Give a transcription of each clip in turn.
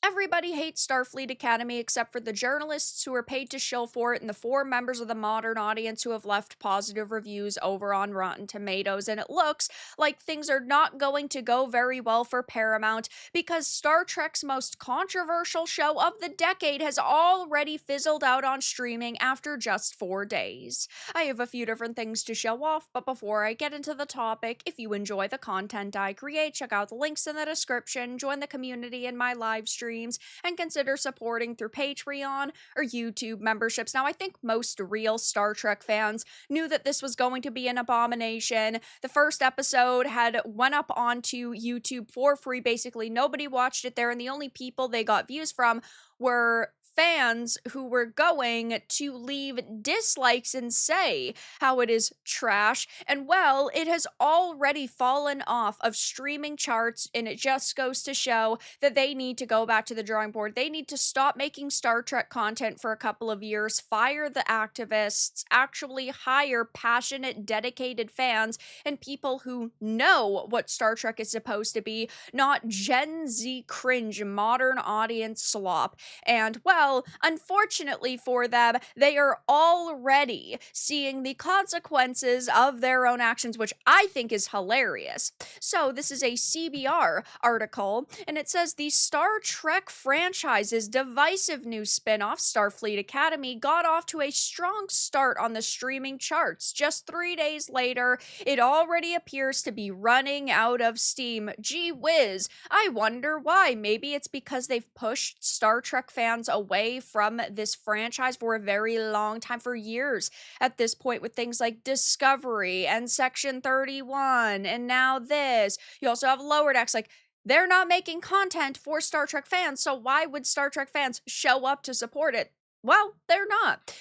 Everybody hates Starfleet Academy except for the journalists who are paid to shill for it and the 4 members of the modern audience who have left positive reviews over on Rotten Tomatoes. And it looks like things are not going to go very well for Paramount because Star Trek's most controversial show of the decade has already fizzled out on streaming after just 4 days. I have a few different things to show off, but before I get into the topic, if you enjoy the content I create, check out the links in the description, join the community in my live streams, and consider supporting through Patreon or YouTube memberships. Now, I think most real Star Trek fans knew that this was going to be an abomination. The first episode had went up onto YouTube for free. Basically, nobody watched it there, and the only people they got views from were fans who were going to leave dislikes and say how it is trash. And well, it has already fallen off of streaming charts, and it just goes to show that they need to go back to the drawing board. They need to stop making Star Trek content for a couple of years, fire the activists, actually hire passionate, dedicated fans and people who know what Star Trek is supposed to be, not Gen Z cringe modern audience slop. And well, unfortunately for them, they are already seeing the consequences of their own actions, which I think is hilarious. So this is a CBR article, and it says the Star Trek franchise's divisive new spin-off, Starfleet Academy, got off to a strong start on the streaming charts. Just 3 days later, it already appears to be running out of steam. Gee whiz, I wonder why. Maybe it's because they've pushed Star Trek fans away from this franchise for a very long time, for years at this point, with things like Discovery and Section 31, and now this. You also have Lower Decks. Like, they're not making content for Star Trek fans, so why would Star Trek fans show up to support it? Well, they're not.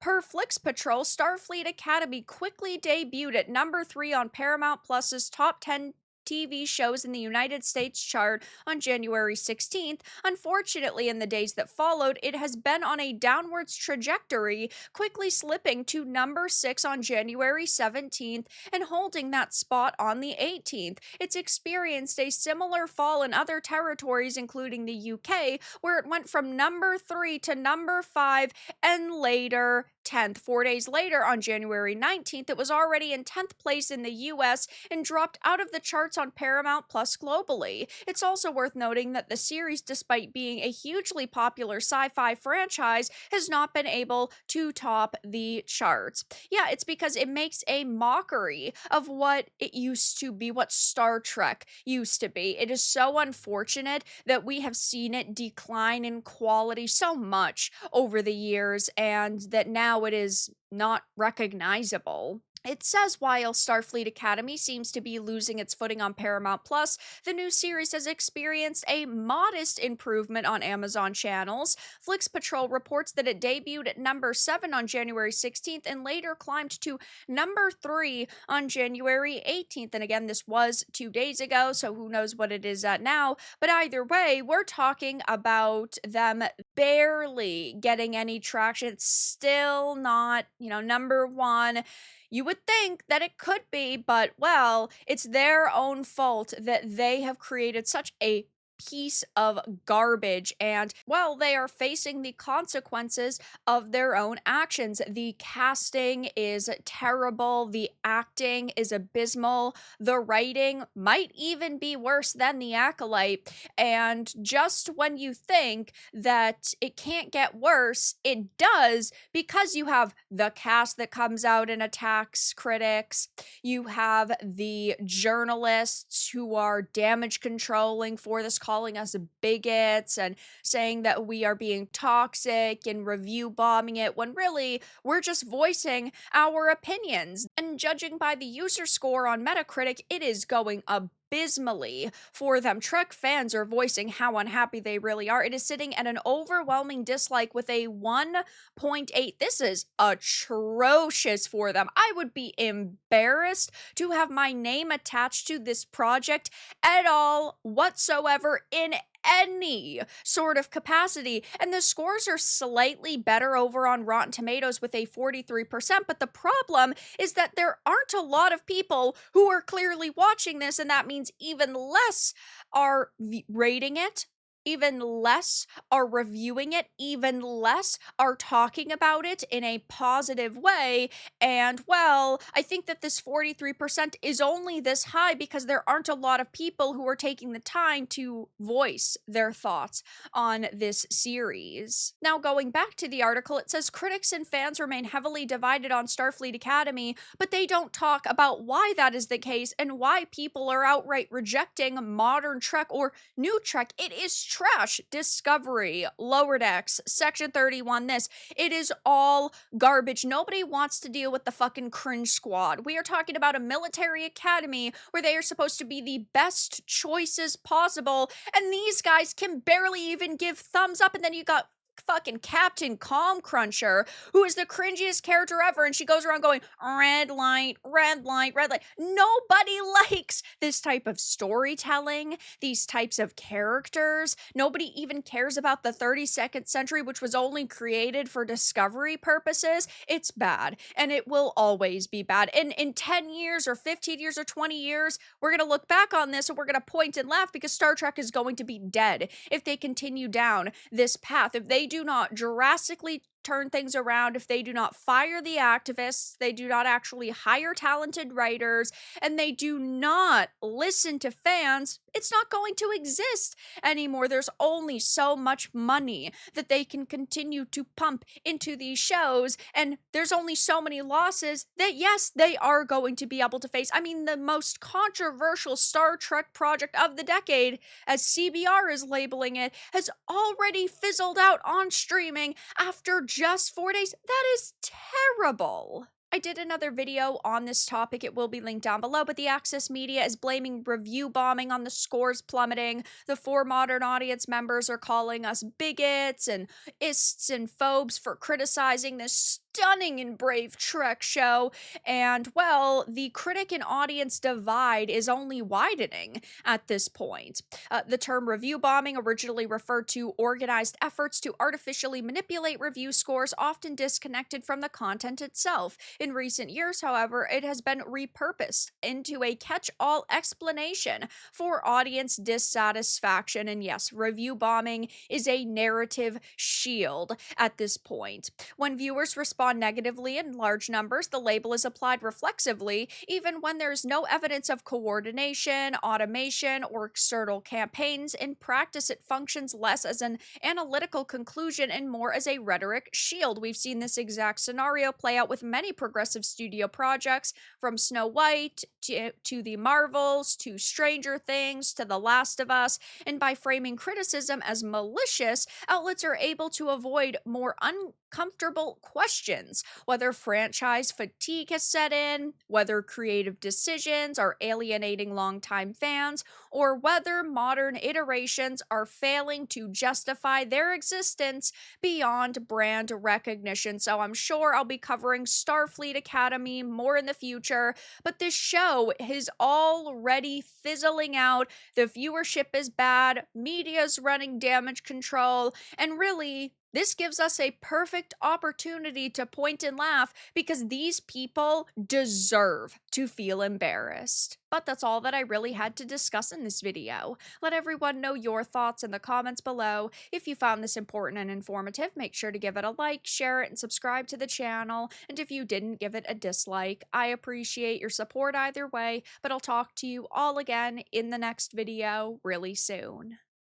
Per Flix Patrol, Starfleet Academy quickly debuted at number 3 on Paramount Plus's top 10 TV shows in the United States chart on January 16th. Unfortunately, in the days that followed, it has been on a downwards trajectory, quickly slipping to number 6 on January 17th and holding that spot on the 18th. It's experienced a similar fall in other territories, including the UK, where it went from number 3 to number 5 and later 10th. 4 days later, on January 19th, it was already in 10th place in the US and dropped out of the charts on Paramount Plus globally. It's also worth noting that the series, despite being a hugely popular sci-fi franchise, has not been able to top the charts. Yeah, it's because it makes a mockery of what it used to be, what Star Trek used to be. It is so unfortunate that we have seen it decline in quality so much over the years, and that now it is not recognizable. It says while Starfleet Academy seems to be losing its footing on Paramount Plus, the new series has experienced a modest improvement on Amazon channels. Flix Patrol reports that it debuted at number 7 on January 16th and later climbed to number 3 on January 18th. And again, this was 2 days ago, so who knows what it is at now. But either way, we're talking about them barely getting any traction. It's still not, number 1. You would think that it could be, but well, it's their own fault that they have created such a piece of garbage, and well, they are facing the consequences of their own actions. The casting is terrible, the acting is abysmal, the writing might even be worse than The Acolyte, and just when you think that it can't get worse, it does, because you have the cast that comes out and attacks critics, you have the journalists who are damage controlling for this, calling us bigots and saying that we are being toxic and review bombing it, when really we're just voicing our opinions. And judging by the user score on Metacritic, it is going abysmally for them. Trek fans are voicing how unhappy they really are. It is sitting at an overwhelming dislike with a 1.8. This is atrocious for them. I would be embarrassed to have my name attached to this project at all whatsoever in any sort of capacity. And the scores are slightly better over on Rotten Tomatoes with a 43%, but the problem is that there aren't a lot of people who are clearly watching this, and that means even less are rating it, even less are reviewing it, even less are talking about it in a positive way. And well, I think that this 43% is only this high because there aren't a lot of people who are taking the time to voice their thoughts on this series. Now, going back to the article, it says critics and fans remain heavily divided on Starfleet Academy, but they don't talk about why that is the case and why people are outright rejecting modern Trek or new Trek. It is trash. Discovery, Lower Decks, Section 31, this. It is all garbage. Nobody wants to deal with the fucking cringe squad. We are talking about a military academy where they are supposed to be the best choices possible, and these guys can barely even give thumbs up. And then you got fucking Captain Calm Cruncher, who is the cringiest character ever, and she goes around going, red light, red light, red light. Nobody likes this type of storytelling, these types of characters. Nobody even cares about the 32nd century, which was only created for discovery purposes. It's bad, and it will always be bad. And in 10 years or 15 years or 20 years, we're going to look back on this and we're going to point and laugh because Star Trek is going to be dead if they continue down this path. If they do not drastically turn things around, if they do not fire the activists, they do not actually hire talented writers, and they do not listen to fans, it's not going to exist anymore. There's only so much money that they can continue to pump into these shows, and there's only so many losses that, yes, they are going to be able to face. I mean, the most controversial Star Trek project of the decade, as CBR is labeling it, has already fizzled out on streaming after just 4 days. That is terrible. I did another video on this topic. It will be linked down below, but the Access Media is blaming review bombing on the scores plummeting. The 4 modern audience members are calling us bigots and ists and phobes for criticizing this stunning and brave Trek show. And, well, the critic and audience divide is only widening at this point. The term review bombing originally referred to organized efforts to artificially manipulate review scores, often disconnected from the content itself. In recent years, however, it has been repurposed into a catch-all explanation for audience dissatisfaction. And yes, review bombing is a narrative shield at this point. When viewers respond negatively in large numbers, the label is applied reflexively, even when there's no evidence of coordination, automation, or external campaigns. In practice, it functions less as an analytical conclusion and more as a rhetoric shield. We've seen this exact scenario play out with many progressive studio projects, from Snow White to the Marvels to Stranger Things to The Last of Us, and by framing criticism as malicious, outlets are able to avoid more uncomfortable questions, whether franchise fatigue has set in, whether creative decisions are alienating longtime fans, or whether modern iterations are failing to justify their existence beyond brand recognition. So I'm sure I'll be covering Starfleet Academy more in the future, but this show is already fizzling out. The viewership is bad, media's running damage control, and really, this gives us a perfect opportunity to point and laugh because these people deserve to feel embarrassed. But that's all that I really had to discuss in this video. Let everyone know your thoughts in the comments below. If you found this important and informative, make sure to give it a like, share it, and subscribe to the channel. And if you didn't, give it a dislike. I appreciate your support either way, but I'll talk to you all again in the next video really soon.